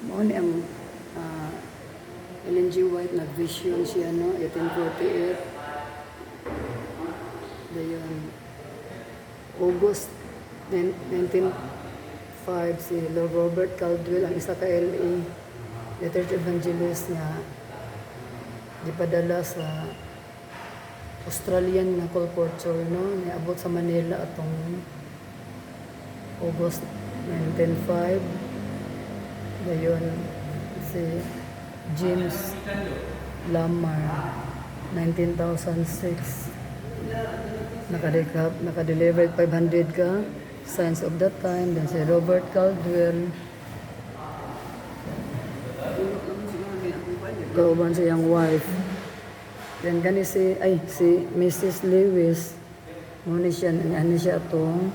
Mao ni ang ah, Ellen G. White nag-vision siya no 1848 dayon August 1905 si Lord Robert Caldwell ang isa ka LA letter evangelist nga gipadala sa Australian na colporteur no niabot sa Manila atong August 1905 dayon si James Lamar 19,006 nakadeliver 500 ka Signs of the Time then si Robert Caldwell kauban sa iyang wife then gani si Mrs. Lewis mo ni siya ani siya atong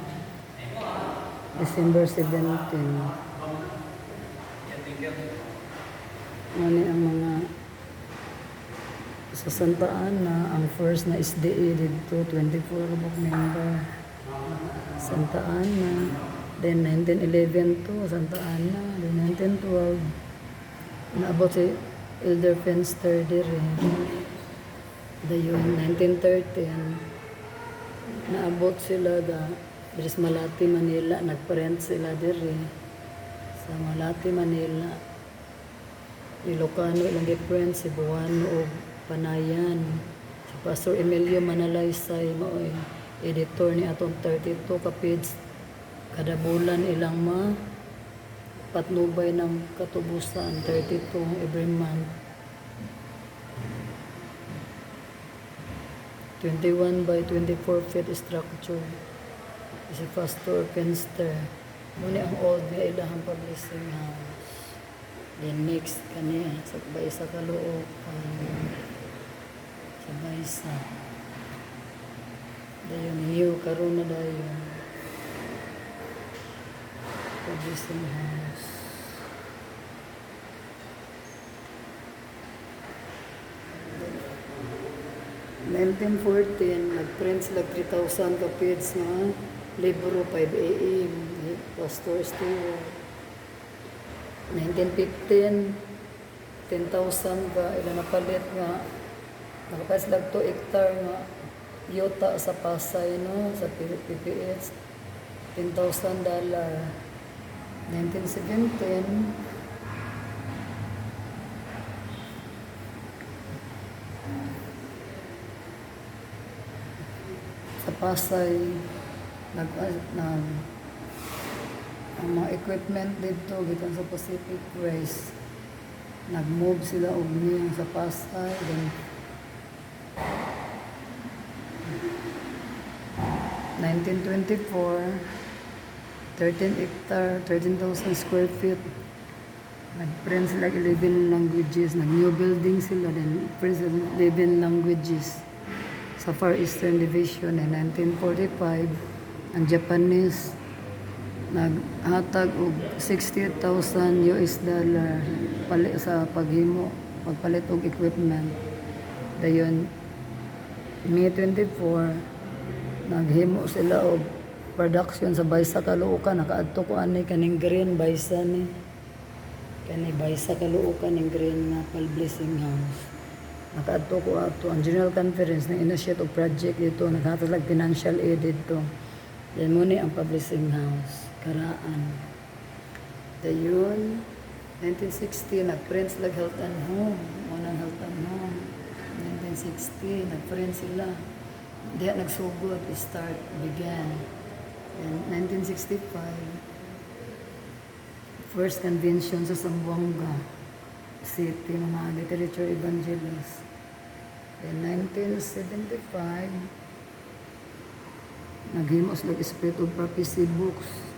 December 17 Mani ang mga sa Santa Ana, ang first na SDA dito, 24 book member. Santa Ana, then 1911 to Santa Ana, then 1912. Naabot si Elder Fenster dire. Dayon, 1913, naabot sila da Biris Malati, Manila, nagparent sila dire. Sa Malati, Manila. Ilocano ilang different Cebuano o Panayan si Pastor Emilio Manalaysay maoy editor ni atong 32 ka page kada bulan ilang patnubay ng katubusan 32 every month 21 by 24 feet structure si Pastor Fenster muna ang old nga ilahang publishing house. Then next kaniya sa Baysa Caloocan sa Baysa dayon new karon na dayon publishing house 1914 nag-print sila 3,000 ka page nga libro 5 AM Pastor Stewart 1915 10,000 ka ilan napalit nga nakapas lang 2 hectare nga yuta sa Pasay no sa PPH $10,000 1917 sa Pasay nag ang mga equipment dito gikan sa Pacific Race nag-move sila og niya sa Pasay then 1924 13 hectare 13,000 square feet nag-print sila 11 languages nag-new building sila then print sila 11 languages sa Far Eastern Division in 1945 ang Japanese naghatag og $60,000 palit sa pagpalit og equipment dayon May 24 naghimo sila og production sa Baysa Caloocan nakaadto ko ani kaning green Baysa ni kani Baysa Caloocan ning green nga publishing house nakaadto ko ato ang general conference na initiate og project dito naghatag og financial aid dito yan mo ni ang publishing house Karaan. Dayon, 1960, nag-print sila Health and Home. Unang Health and Home. 1960, nag-print sila. Diya nagsugod, start, began. And 1965, first convention sa Zamboanga City, mga literature evangelists. In 1975, naghimo sila Spirit of Prophecy books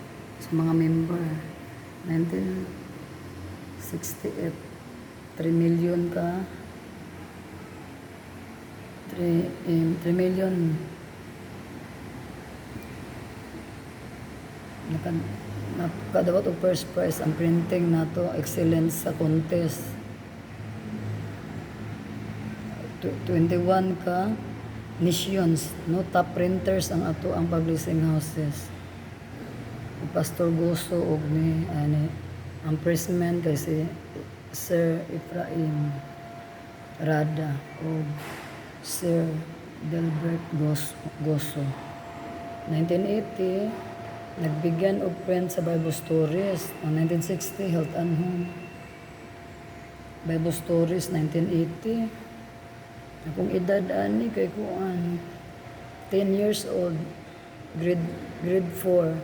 sa mga member 1968 3 million ka 3 million nakadawat og first prize ang printing nato excellence sa contest 21 ka nations no top printers ang ato ang publishing houses Pastor Goso og ni ani Ang pressman kay si Sir Efraim Rada o Sir Delbert Goso. 1980, nagbigyan og friend sa Bible Stories. Ang 1960, Health and Home. Bible Stories, 1980. Akong edad ani kay kuan 10 years old, grade 4.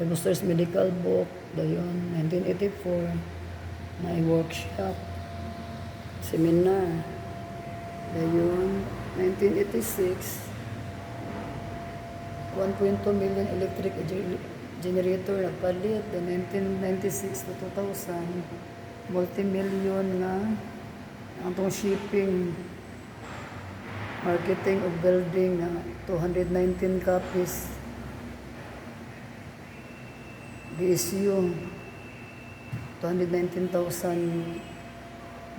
Bible Stories medical book, dayon 1984. May workshop, seminar. Dayon 1986, 1.2 million electric generator nagpalit. Then 1996 to 2000, multi-million nga ang tong shipping, marketing of building na 219 copies gi-issue, 219,000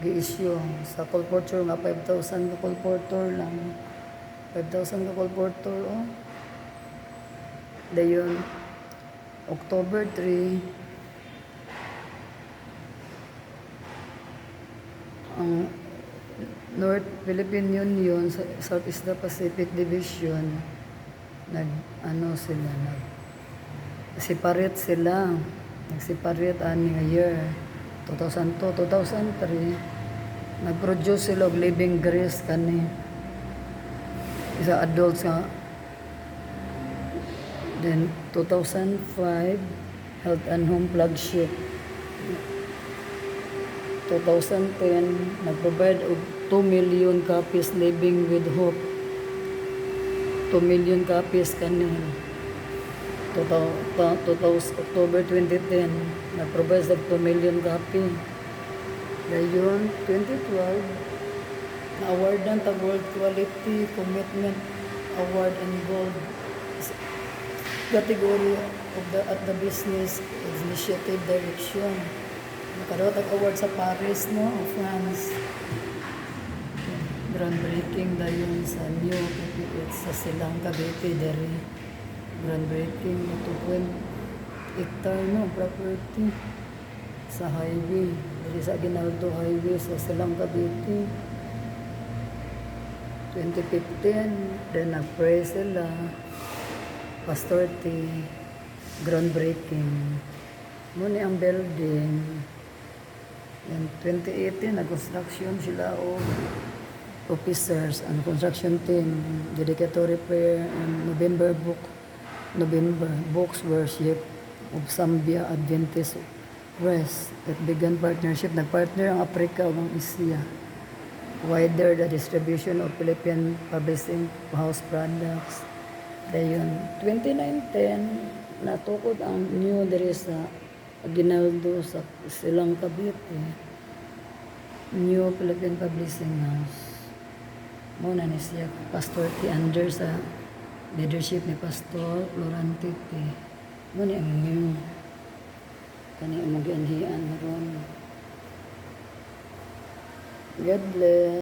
gi-issue sa colporteur nga 5,000 ka colporteur lang, 5,000 ka colporteur dayon October 3, ang North Philippine Union sa Southeast Pacific Division nag-separate sila. Nag-separate ani nga year 2002, 2003. Nag-produce sila og living grace kani isa adults nga. Then 2005, Health and Home flagship. 2010, nag-provide og 2 million copies Living with Hope. 2 million copies kanin. October 2010, nag-provide sa 2 million copy. Dayon, 2012, na-awardan ta World Quality Commitment Award in Gold category of at the Business Initiative Direction. Nakaroon award sa Paris, no? France. Groundbreaking dayon sa new PPH sa Silang Cavite dere. Groundbreaking na 2 hectare no property sa highway. Dere sa Aguinaldo Highway sa Silang Cavite. 2015, then nag-pray sila. Pastor T. Groundbreaking. Muna ang building. In 2018, nag-construction sila o officers and construction team. Dedicatory prayer and November books worship of Zambia Adventist West that began partnership. Nag-partner ang Africa o ang Asia. Wider the distribution of Philippine publishing house products. Dayon, 2019, natukod ang new diri sa Aguinaldo sa Silang Cavite. New Philippine Publishing House. Muna ni siya, Pastor T. under sa leadership ni Pastor Florante T. Muna ang new. Kani ang mag-anhian ron. God bless.